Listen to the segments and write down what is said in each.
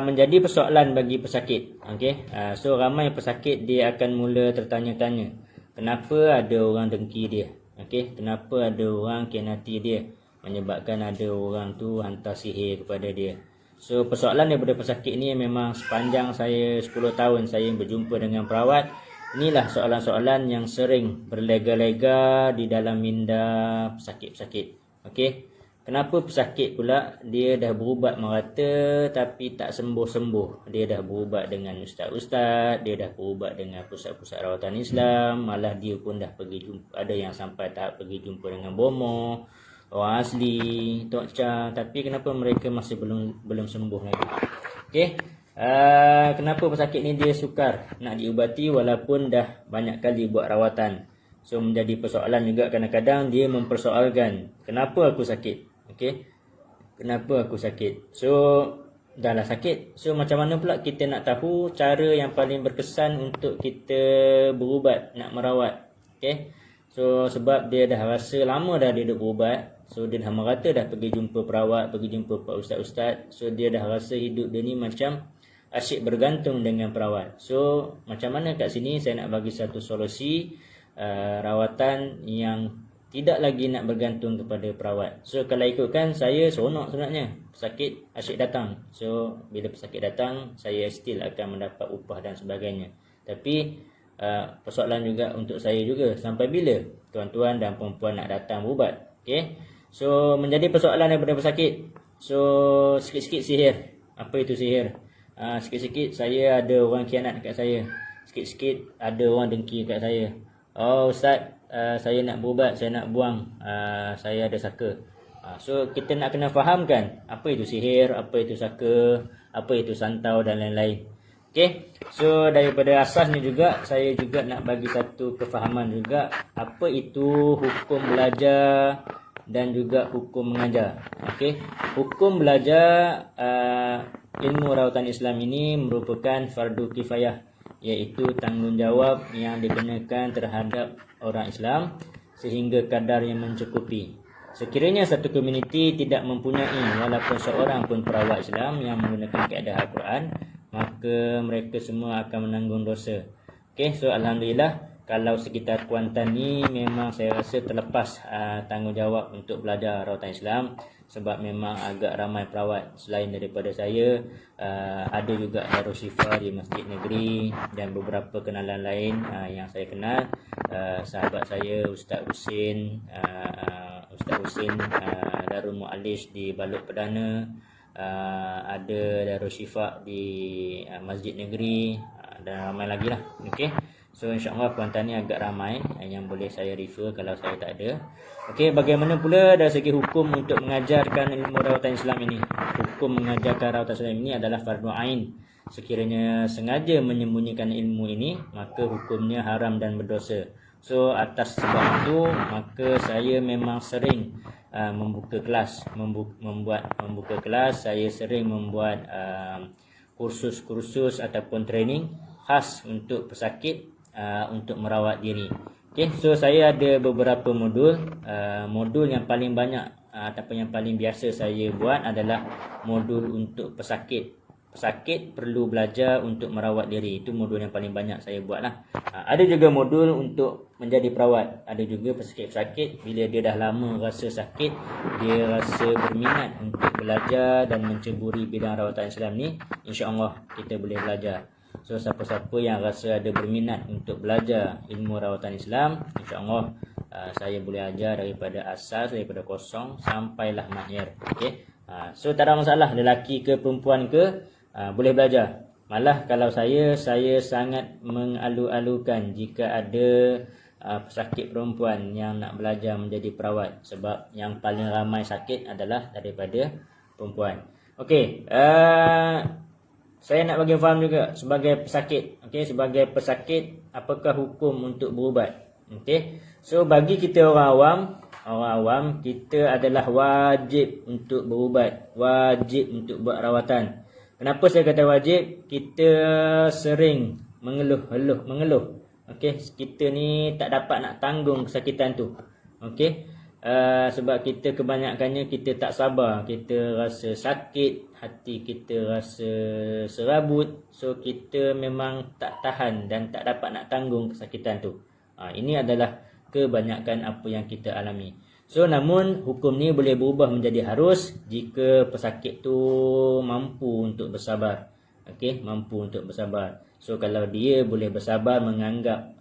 menjadi persoalan bagi pesakit. Okey, so ramai pesakit dia akan mula tertanya-tanya, kenapa ada orang dengki dia? Okey, kenapa ada orang kianati dia, menyebabkan ada orang tu hantar sihir kepada dia. So persoalan daripada pesakit ni memang sepanjang saya 10 tahun saya berjumpa dengan perawat, inilah soalan-soalan yang sering berlega-lega di dalam minda pesakit-pesakit. Okey, kenapa pesakit pula dia dah berubat merata tapi tak sembuh-sembuh? Dia dah berubat dengan ustaz-ustaz, dia dah berubat dengan pusat-pusat rawatan Islam, malah dia pun dah pergi jumpa, ada yang sampai tahap pergi jumpa dengan bomoh, orang asli, Tok Cha, tapi kenapa mereka masih belum sembuh lagi? Okey, kenapa pesakit ni dia sukar nak diubati walaupun dah banyak kali buat rawatan? So menjadi persoalan juga, kadang-kadang dia mempersoalkan, kenapa aku sakit? Okey, kenapa aku sakit? So dah lah sakit, so macam mana pula kita nak tahu cara yang paling berkesan untuk kita berubat, nak merawat? Okey, so sebab dia dah rasa lama dah dia duk berubat, so dia dah merata dah pergi jumpa perawat, pergi jumpa pak ustaz-ustaz, so dia dah rasa hidup dia ni macam asyik bergantung dengan perawat. So macam mana kat sini saya nak bagi satu solusi rawatan yang tidak lagi nak bergantung kepada perawat. So kalau ikutkan saya seronok sebenarnya, pesakit asyik datang. So bila pesakit datang, saya still akan mendapat upah dan sebagainya. Tapi persoalan juga untuk saya juga, sampai bila tuan-tuan dan puan-puan nak datang berubat? Okey, so menjadi persoalan daripada pesakit. So sikit-sikit sihir. Apa itu sihir? Sikit-sikit saya ada orang khianat dekat saya, sikit-sikit ada orang dengki dekat saya. Oh ustaz, saya nak berubat, saya nak buang, saya ada saka. So kita nak kena fahamkan apa itu sihir, apa itu saka, apa itu santau dan lain-lain. Okey, so daripada asas ni juga saya juga nak bagi satu kefahaman juga, apa itu hukum belajar dan juga hukum mengajar. Okey, hukum belajar ilmu rawatan Islam ini merupakan fardu kifayah, iaitu tanggungjawab yang dikenakan terhadap orang Islam sehingga kadar yang mencukupi. Sekiranya satu komuniti tidak mempunyai walaupun seorang pun perawat Islam yang menggunakan kaedah Al-Quran, maka mereka semua akan menanggung dosa. Okey, so alhamdulillah kalau sekitar Kuantan ni memang saya rasa terlepas tanggungjawab untuk belajar rawatan Islam, sebab memang agak ramai perawat selain daripada saya. Ada juga Darul Syifa di Masjid Negeri dan beberapa kenalan lain yang saya kenal. Sahabat saya Ustaz Husin, Darul Mu'alish di Balut Perdana, ada Darul Syifa di Masjid Negeri, dan ramai lagi lah. Okey, so insyaAllah Kuantan ni agak ramai yang boleh saya refer kalau saya tak ada. Okey, bagaimana pula dari segi hukum untuk mengajarkan ilmu rawatan Islam ini? Hukum mengajarkan rawatan Islam ini adalah fardu ain. Sekiranya sengaja menyembunyikan ilmu ini, maka hukumnya haram dan berdosa. So atas sebab itu, maka saya memang sering membuka kelas, membuka kelas. Saya sering membuat kursus-kursus ataupun training khas untuk pesakit untuk merawat diri. Okey, so saya ada beberapa modul. Modul yang paling banyak ataupun yang paling biasa saya buat adalah modul untuk pesakit. Pesakit perlu belajar untuk merawat diri. Itu modul yang paling banyak saya buat lah. Ada juga modul untuk menjadi perawat. Ada juga pesakit-pesakit bila dia dah lama rasa sakit, dia rasa berminat untuk belajar dan menceburi bidang rawatan Islam ni, insya-Allah kita boleh belajar. So siapa-siapa yang rasa ada berminat untuk belajar ilmu rawatan Islam, insya-Allah saya boleh ajar daripada asas, daripada kosong sampailah mahir. Okey. So tak ada masalah lelaki ke perempuan ke, boleh belajar. Malah kalau saya sangat mengalu-alukan jika ada pesakit perempuan yang nak belajar menjadi perawat, sebab yang paling ramai sakit adalah daripada perempuan. Okey, saya nak bagi faham juga sebagai pesakit. Okey, sebagai pesakit apakah hukum untuk berubat? Okey, so bagi kita orang awam kita adalah wajib untuk berubat, wajib untuk buat rawatan. Kenapa saya kata wajib? Kita sering mengeluh. Okey, kita ni tak dapat nak tanggung kesakitan tu. Okey, Sebab kita kebanyakannya kita tak sabar, kita rasa sakit, hati kita rasa serabut, so kita memang tak tahan dan tak dapat nak tanggung kesakitan tu. Ini adalah kebanyakan apa yang kita alami. So namun hukum ni boleh berubah menjadi harus jika pesakit tu mampu untuk bersabar. Okey, mampu untuk bersabar. So kalau dia boleh bersabar menganggap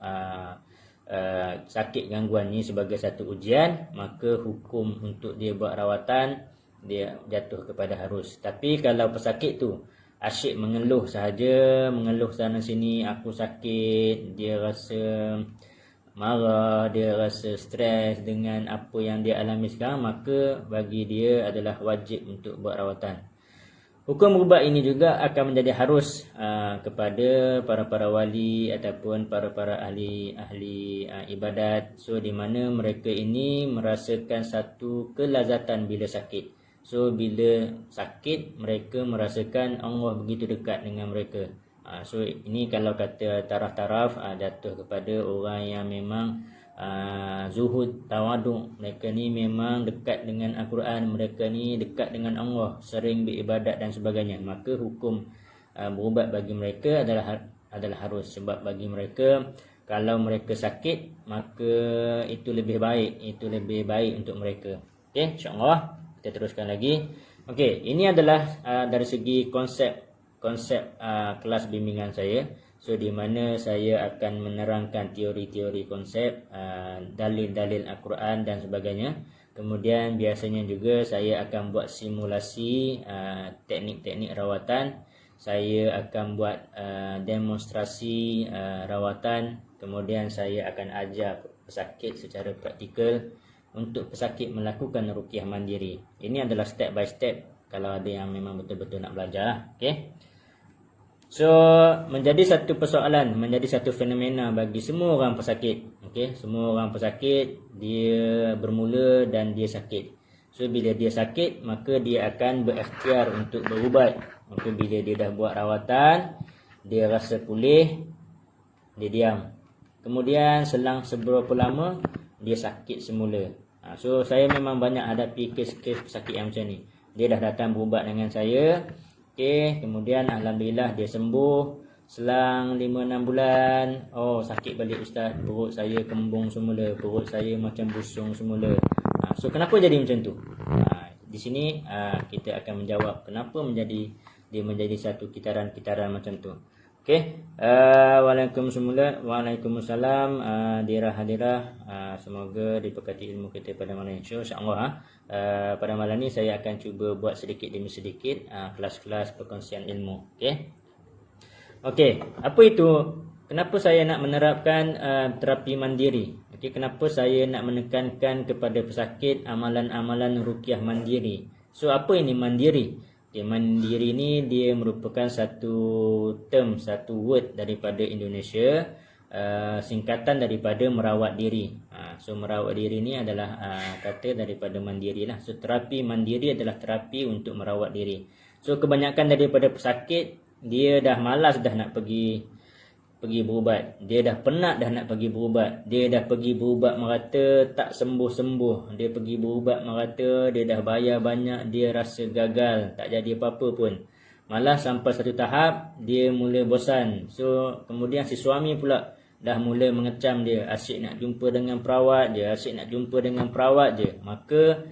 sakit gangguan ni sebagai satu ujian, maka hukum untuk dia buat rawatan dia jatuh kepada harus. Tapi kalau pesakit tu asyik mengeluh sahaja, mengeluh sana sini, aku sakit, dia rasa marah, dia rasa stres dengan apa yang dia alami sekarang, maka bagi dia adalah wajib untuk buat rawatan. Hukum berubat ini juga akan menjadi harus kepada para wali ataupun para ahli ibadat. So di mana mereka ini merasakan satu kelazatan bila sakit. So bila sakit mereka merasakan Allah begitu dekat dengan mereka. So ini kalau kata taraf-taraf jatuh kepada orang yang memang zuhud, tawaduk. Mereka ni memang dekat dengan Al-Quran, mereka ni dekat dengan Allah, sering beribadat dan sebagainya. Maka hukum berubat bagi mereka adalah harus. Sebab bagi mereka, kalau mereka sakit, maka itu lebih baik untuk mereka. Okey, insya-Allah kita teruskan lagi. Okey, ini adalah dari segi konsep kelas bimbingan saya. So di mana saya akan menerangkan teori-teori konsep, dalil-dalil Al-Quran dan sebagainya. Kemudian biasanya juga saya akan buat simulasi teknik-teknik rawatan. Saya akan buat demonstrasi rawatan. Kemudian saya akan ajar pesakit secara praktikal untuk pesakit melakukan ruqyah mandiri. Ini adalah step by step kalau ada yang memang betul-betul nak belajar. Okey. So menjadi satu persoalan, menjadi satu fenomena bagi semua orang pesakit. Okey, semua orang pesakit dia bermula dan dia sakit. So bila dia sakit, maka dia akan berikhtiar untuk berubat. Maka bila dia dah buat rawatan, dia rasa pulih, dia diam. Kemudian selang seberapa lama dia sakit semula. So saya memang banyak hadapi kes-kes pesakit yang macam ni. Dia dah datang berubat dengan saya. Okey, kemudian alhamdulillah dia sembuh. Selang 5-6 bulan, oh sakit balik ustaz, perut saya kembung semula, perut saya macam busung semula. So kenapa jadi macam tu? Di sini kita akan menjawab kenapa dia menjadi satu kitaran-kitaran macam tu. Okey, Waalaikumsalam hadirah. Semoga diberkati ilmu kita pada malam ini, insya-Allah. Pada malam ni saya akan cuba buat sedikit demi sedikit kelas-kelas perkongsian ilmu. Okey, apa itu? Kenapa saya nak menerapkan terapi mandiri? Okey, kenapa saya nak menekankan kepada pesakit amalan-amalan ruqyah mandiri? So apa ini mandiri? Mandiri ni dia merupakan satu term, satu word daripada Indonesia, singkatan daripada merawat diri. So merawat diri ni adalah kata daripada mandiri lah. So terapi mandiri adalah terapi untuk merawat diri. So kebanyakan daripada pesakit dia dah malas dah nak pergi berubat. Dia dah penat dah nak pergi berubat. Dia dah pergi berubat merata tak sembuh-sembuh. Dia pergi berubat merata dia dah bayar banyak, dia rasa gagal, tak jadi apa-apa pun. Malah sampai satu tahap dia mula bosan. So kemudian si suami pula dah mula mengecam dia, asyik nak jumpa dengan perawat je, asyik nak jumpa dengan perawat je. Maka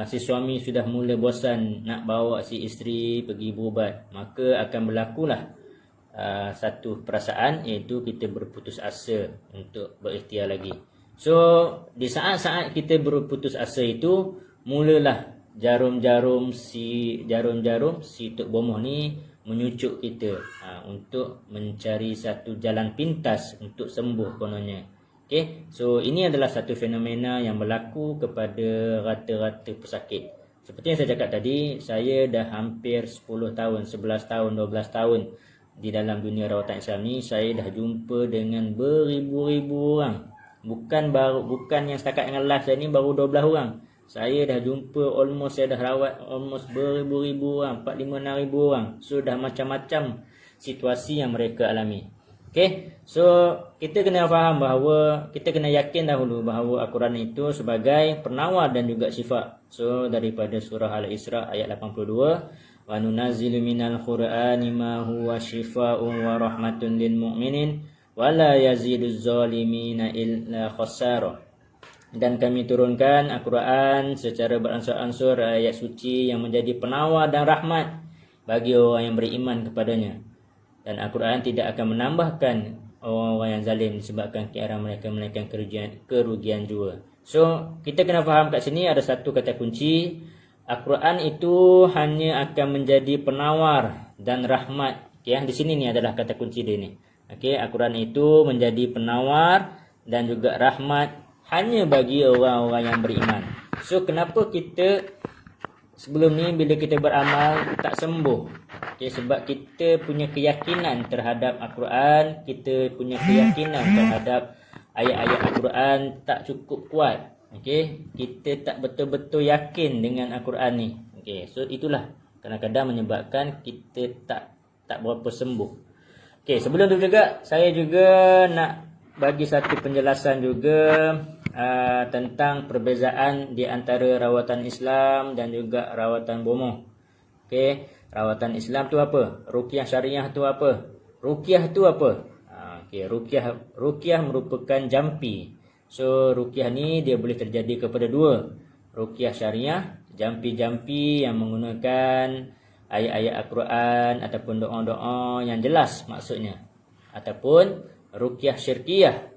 si suami sudah mula bosan nak bawa si isteri pergi berubat. Maka akan berlakulah satu perasaan, iaitu kita berputus asa untuk berikhtiar lagi. So di saat-saat kita berputus asa itu, mulalah jarum-jarum si tok bomoh ni menyucuk kita untuk mencari satu jalan pintas untuk sembuh kononnya. Okey, so ini adalah satu fenomena yang berlaku kepada rata-rata pesakit. Seperti yang saya cakap tadi, saya dah hampir 10 tahun, 11 tahun, 12 tahun di dalam dunia rawatan Islam ni. Saya dah jumpa dengan beribu-ribu orang. Bukan yang setakat dengan live saya ni baru 12 orang. Saya dah jumpa saya dah rawat beribu-ribu orang, 4-5-6 ribu orang. So dah macam-macam situasi yang mereka alami. Okey, so kita kena faham bahawa kita kena yakin dahulu bahawa Al-Quran itu sebagai penawar dan juga sifat. So daripada surah Al-Isra ayat 82, wa nunazzilu minal Qur'ani ma huwa syifaa'un wa rahmatun lil mu'minin wa la yaziduz zalimina illa khasara. Dan kami turunkan Al-Quran secara beransur-ansur ayat suci yang menjadi penawar dan rahmat bagi orang yang beriman kepadanya. Dan Al-Quran tidak akan menambahkan orang-orang yang zalim disebabkan keadaan mereka melainkan kerugian jua. So, kita kena faham kat sini ada satu kata kunci. Al-Quran itu hanya akan menjadi penawar dan rahmat. Okay, di sini ni adalah kata kunci dia ni. Okay, Al-Quran itu menjadi penawar dan juga rahmat hanya bagi orang-orang yang beriman. So, kenapa kita sebelum ni bila kita beramal tak sembuh? Okay, sebab kita punya keyakinan terhadap Al-Quran, kita punya keyakinan terhadap ayat-ayat Al-Quran tak cukup kuat. Okay, kita tak betul-betul yakin dengan Al-Quran ni. Okay, so itulah kadang-kadang menyebabkan kita tak berapa sembuh. Okay, sebelum tu juga saya juga nak bagi satu penjelasan juga tentang perbezaan di antara rawatan Islam dan juga rawatan bomoh. Okey, rawatan Islam tu apa? Ruqyah syariah tu apa? Ruqyah tu apa? Okey, ruqyah merupakan jampi. So ruqyah ni dia boleh terjadi kepada dua. Ruqyah syariah, jampi-jampi yang menggunakan ayat-ayat Al-Quran ataupun doa-doa yang jelas maksudnya. Ataupun ruqyah syirkiyah,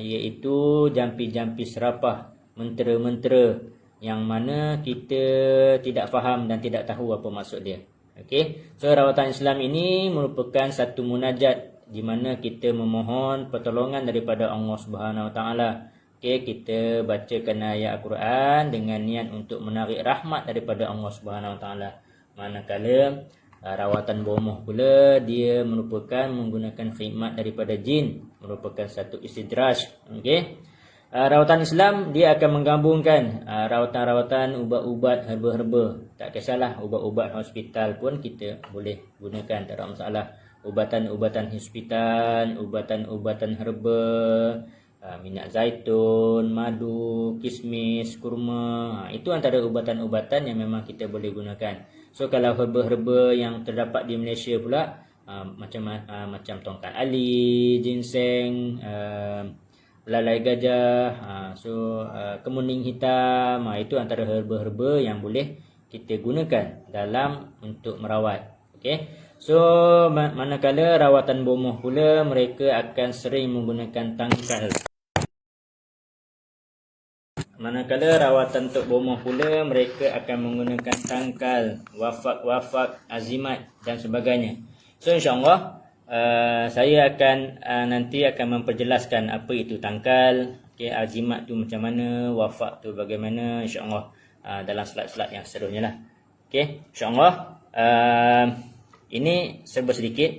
iaitu jampi-jampi serapah, mentera-mentera yang mana kita tidak faham dan tidak tahu apa maksud dia. Okey, so rawatan Islam ini merupakan satu munajat di mana kita memohon pertolongan daripada Allah Subhanahu Wa Taala. Okey, kita bacakan ayat Al-Quran dengan niat untuk menarik rahmat daripada Allah Subhanahu Wa Taala. Manakala rawatan bomoh pula dia merupakan menggunakan khidmat daripada jin, merupakan satu istidraj. Okey, rawatan Islam dia akan menggabungkan rawatan-rawatan ubat-ubat herba-herba. Tak kisahlah ubat-ubat hospital pun kita boleh gunakan, tak ada masalah. Ubatan-ubatan hospital, ubatan-ubatan herba, minyak zaitun, madu, kismis, kurma, itu antara ubatan-ubatan yang memang kita boleh gunakan. So kalau herba-herba yang terdapat di Malaysia pula macam tongkat ali, ginseng, belalai gajah, kemuning hitam, itu antara herba-herba yang boleh kita gunakan dalam untuk merawat. Okey. So manakala rawatan bomoh pula mereka akan sering menggunakan tangkal. Manakala rawatan untuk bomoh pula mereka akan menggunakan tangkal, wafak, azimat dan sebagainya. So insya-Allah saya akan nanti akan memperjelaskan apa itu tangkal, okey, azimat tu macam mana, wafak tu bagaimana, insya-Allah dalam slide-slide yang seterusnya lah. Okey, insya-Allah ini serba sedikit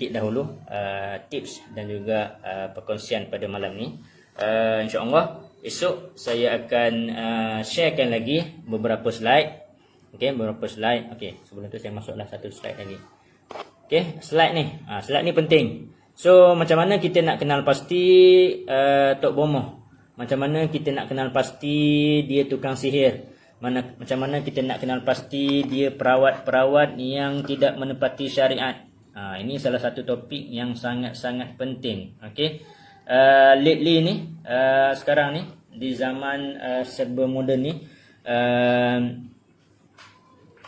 dahulu tips dan juga perkongsian pada malam ni. InsyaAllah esok saya akan sharekan lagi beberapa slide. Okey, beberapa slide. Okey, sebelum tu saya masuklah satu slide lagi. Okey, slide ni penting. So macam mana kita nak kenal pasti Tok Bomoh? Macam mana kita nak kenal pasti dia tukang sihir? Macam mana kita nak kenal pasti dia perawat-perawat yang tidak menepati syariat? Ini salah satu topik yang sangat-sangat penting. Okey. Lately ni, sekarang ni di zaman serba moden ni,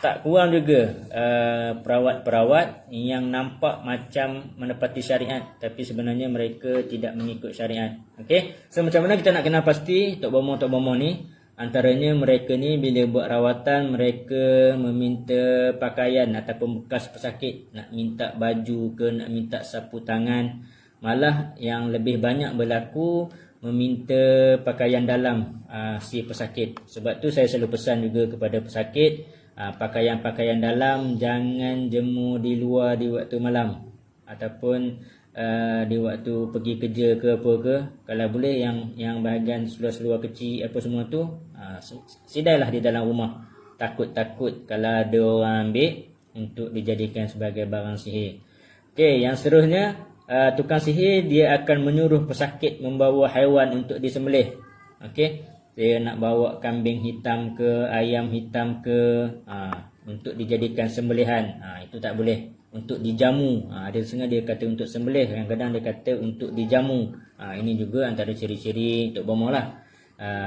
tak kurang juga perawat-perawat yang nampak macam menepati syariat tapi sebenarnya mereka tidak mengikut syariat. Okey, so macam mana kita nak kenal pasti Tok Bomoh ni? Antaranya mereka ni bila buat rawatan mereka meminta pakaian ataupun bekas pesakit, nak minta baju ke, nak minta sapu tangan. Malah yang lebih banyak berlaku meminta pakaian dalam si pesakit. Sebab tu saya selalu pesan juga kepada pesakit, pakaian-pakaian dalam jangan jemur di luar di waktu malam ataupun di waktu pergi kerja ke apa ke. Kalau boleh yang bahagian seluar-seluar kecil apa semua tu sidailah di dalam rumah. Takut-takut kalau ada orang ambil untuk dijadikan sebagai barang sihir. Okey, yang seterusnya tukang sihir dia akan menyuruh pesakit membawa haiwan untuk disembelih. Okey, dia nak bawa kambing hitam ke, ayam hitam ke, untuk dijadikan sembelihan. Itu tak boleh. Untuk dijamu, ada setengah dia kata untuk sembelih, kadang-kadang dia kata untuk dijamu. Ini juga antara ciri-ciri tok bomoh lah.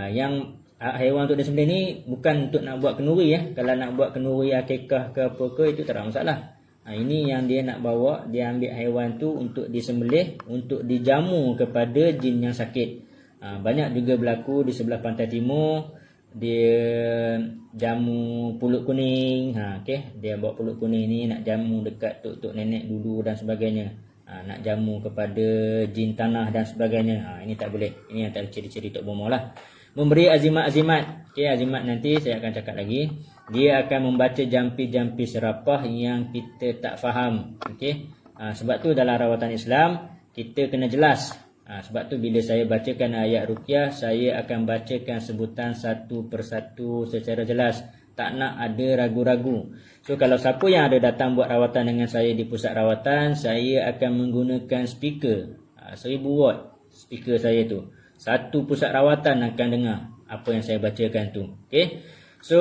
Yang haiwan untuk disembelih ni bukan untuk nak buat kenduri ya. Kalau nak buat kenduri akikah ke apa ke, itu tak ada masalah. Ini yang dia nak bawa, dia ambil haiwan tu untuk disembelih, untuk dijamu kepada jin yang sakit. Banyak juga berlaku di sebelah pantai timur, dia jamu pulut kuning. Okey, dia bawa pulut kuning ni nak jamu dekat tok-tok nenek dulu dan sebagainya. Nak jamu kepada jin tanah dan sebagainya. Ini tak boleh. Ini antara ciri-ciri tok bomoh lah. Memberi azimat-azimat. Okey, azimat nanti saya akan cakap lagi. Dia akan membaca jampi-jampi serapah yang kita tak faham. Okey. Sebab tu dalam rawatan Islam kita kena jelas. Sebab tu bila saya bacakan ayat ruqyah, saya akan bacakan sebutan satu persatu secara jelas. Tak nak ada ragu-ragu. So kalau siapa yang ada datang buat rawatan dengan saya di pusat rawatan, saya akan menggunakan speaker 1000 watt speaker saya tu. Satu pusat rawatan akan dengar apa yang saya bacakan tu. Okey. So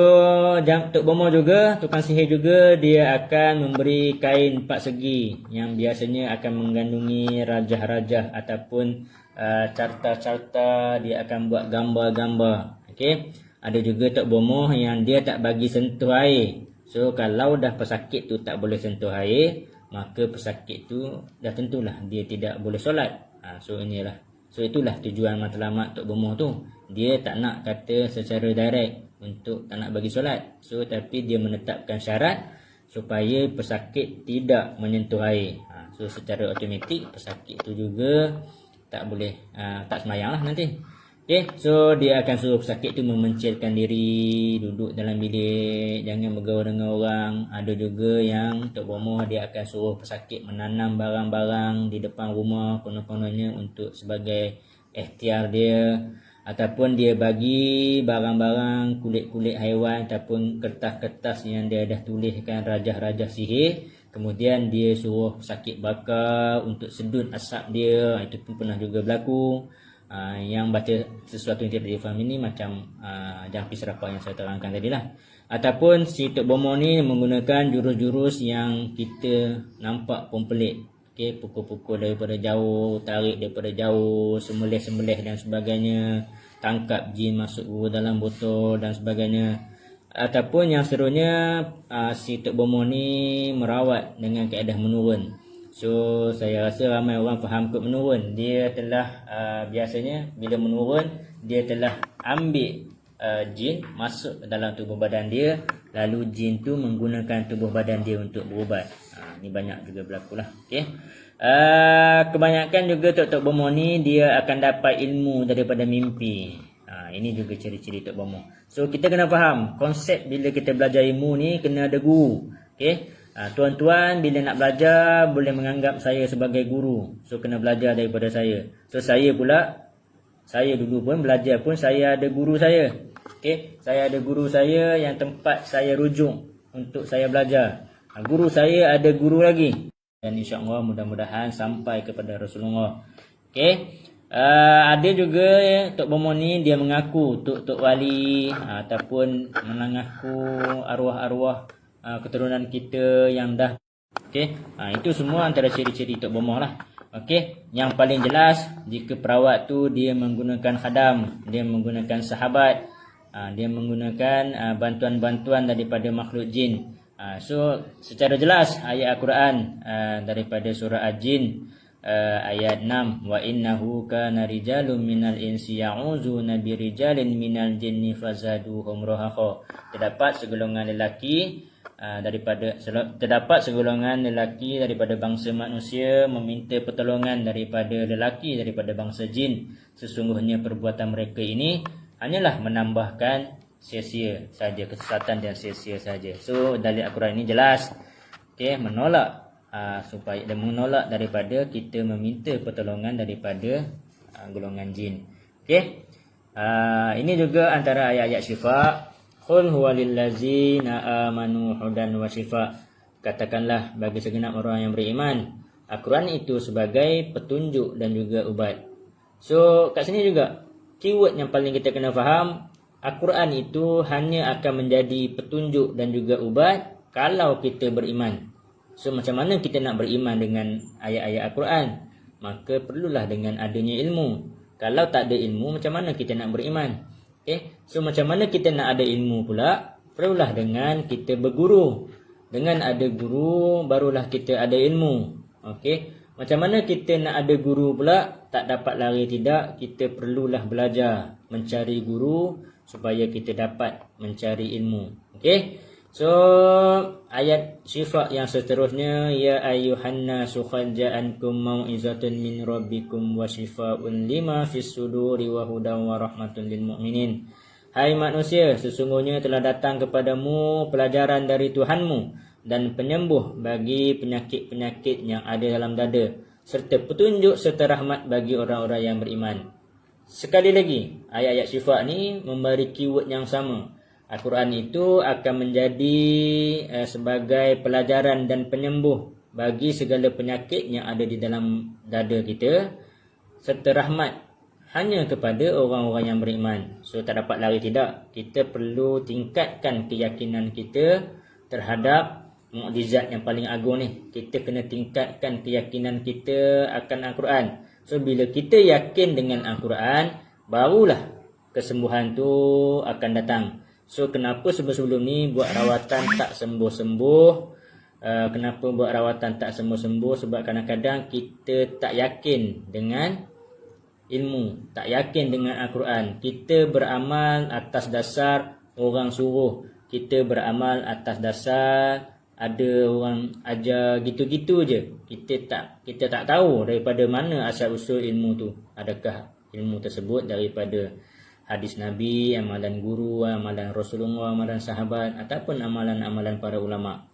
tok bomoh juga, tukang sihir juga, dia akan memberi kain 4 segi yang biasanya akan mengandungi rajah-rajah ataupun carta-carta. Dia akan buat gambar-gambar. Okey. Ada juga tok bomoh yang dia tak bagi sentuh air. So kalau dah pesakit tu tak boleh sentuh air, maka pesakit tu dah tentulah dia tidak boleh solat. So inilah. So itulah tujuan matlamat tok bomoh tu. Dia tak nak kata secara direct untuk tak nak bagi solat. So tapi dia menetapkan syarat supaya pesakit tidak menyentuh air. So secara automatik pesakit tu juga tak boleh tak sembahyang lah nanti. Okey, so dia akan suruh pesakit tu memencilkan diri, duduk dalam bilik, jangan bergaul dengan orang. Ada juga yang tok bomoh dia akan suruh pesakit menanam barang-barang di depan rumah konon-kononnya untuk sebagai ikhtiar dia, ataupun dia bagi barang-barang kulit-kulit haiwan ataupun kertas-kertas yang dia dah tuliskan rajah-rajah sihir, kemudian dia suruh pesakit bakar untuk sedut asap dia. Itu pun pernah juga berlaku. Yang baca sesuatu yang tidak difaham ini macam jampi serapah yang saya terangkan tadi lah. Ataupun si tok bomoh ni menggunakan jurus-jurus yang kita nampak pun pelik. Okey, pukul-pukul daripada jauh, tarik daripada jauh, sembelih-sembelih dan sebagainya, tangkap jin masuk ke dalam botol dan sebagainya. Ataupun yang seterusnya, si tok bomoh ni merawat dengan kaedah menurun. So saya rasa ramai orang faham kot menurun. Dia telah biasanya bila menurun, dia telah ambil jin masuk dalam tubuh badan dia, lalu jin tu menggunakan tubuh badan dia untuk berubat. Ni banyak juga berlaku lah. Okay. Kebanyakan juga tok bomoh ni dia akan dapat ilmu daripada mimpi. Ini juga ciri-ciri tok bomoh. So kita kena faham konsep bila kita belajar ilmu ni kena ada guru. Okay. Tuan-tuan bila nak belajar boleh menganggap saya sebagai guru. So kena belajar daripada saya. So saya pula, saya dulu pun belajar pun saya ada guru saya. Okey, saya ada guru saya yang tempat saya rujuk untuk saya belajar. Guru saya ada guru lagi. Dan insya-Allah mudah-mudahan sampai kepada Rasulullah. Okey. Ada juga tok bomoh ni dia mengaku tok wali ataupun mengaku arwah-arwah keturunan kita yang dah. Okey, itu semua antara ciri-ciri tok bomoh lah. Okey, yang paling jelas jika perawat tu dia menggunakan khadam, dia menggunakan sahabat, dia menggunakan bantuan-bantuan daripada makhluk jin. So secara jelas ayat Al-Quran daripada surah Al-Jin ayat 6, wa innahu kana rijalun minal insi ya'uzuna birijalin minal jinni fazaduhum rahaqa. Terdapat segolongan lelaki daripada bangsa manusia meminta pertolongan daripada lelaki daripada bangsa jin. Sesungguhnya perbuatan mereka ini hanyalah menambahkan sia-sia saja, kesesatan dan sia-sia saja. So dalil Al-Quran ini jelas menolak supaya dan menolak daripada kita meminta pertolongan daripada golongan jin. Okey. Ini juga antara ayat-ayat syifa. Qul huwalil ladzina amanu hudan wa syifa. Katakanlah bagi segenap orang yang beriman, Al-Quran itu sebagai petunjuk dan juga ubat. So kat sini juga keyword yang paling kita kena faham, Al-Quran itu hanya akan menjadi petunjuk dan juga ubat kalau kita beriman. So macam mana kita nak beriman dengan ayat-ayat Al-Quran? Maka perlulah dengan adanya ilmu. Kalau tak ada ilmu, macam mana kita nak beriman? So macam mana kita nak ada ilmu pula? Perlulah dengan kita berguru. Dengan ada guru, barulah kita ada ilmu. Macam mana kita nak ada guru pula? Tak dapat lari tidak, kita perlulah belajar, mencari guru supaya kita dapat mencari ilmu. So ayat syifa yang seterusnya, ya ayyuhan nasu qad ja'ankum mau'izatun min rabbikum wa syifaa'un lima fis suduri wa hudan wa rahmatun lil mu'minin. Hai manusia, sesungguhnya telah datang kepadamu pelajaran dari Tuhanmu dan penyembuh bagi penyakit-penyakit yang ada dalam dada, serta petunjuk serta rahmat bagi orang-orang yang beriman. Sekali lagi, ayat-ayat syifa ni memberi keyword yang sama. Al-Quran itu akan menjadi sebagai pelajaran dan penyembuh bagi segala penyakit yang ada di dalam dada kita, serta rahmat hanya kepada orang-orang yang beriman. So tak dapat lari tidak, kita perlu tingkatkan keyakinan kita terhadap mukjizat yang paling agung ni. Kita kena tingkatkan keyakinan kita akan Al-Quran. So bila kita yakin dengan Al-Quran, barulah kesembuhan tu akan datang. So kenapa sebelum ni buat rawatan tak sembuh-sembuh? Kenapa buat rawatan tak sembuh-sembuh? Sebab kadang-kadang kita tak yakin dengan ilmu, tak yakin dengan Al-Quran. Kita beramal atas dasar orang suruh, kita beramal atas dasar ada orang ajar gitu-gitu je. Kita tak tahu daripada mana asal usul ilmu tu. Adakah ilmu tersebut daripada hadis Nabi, amalan guru, amalan Rasulullah, amalan sahabat, ataupun amalan-amalan para ulama.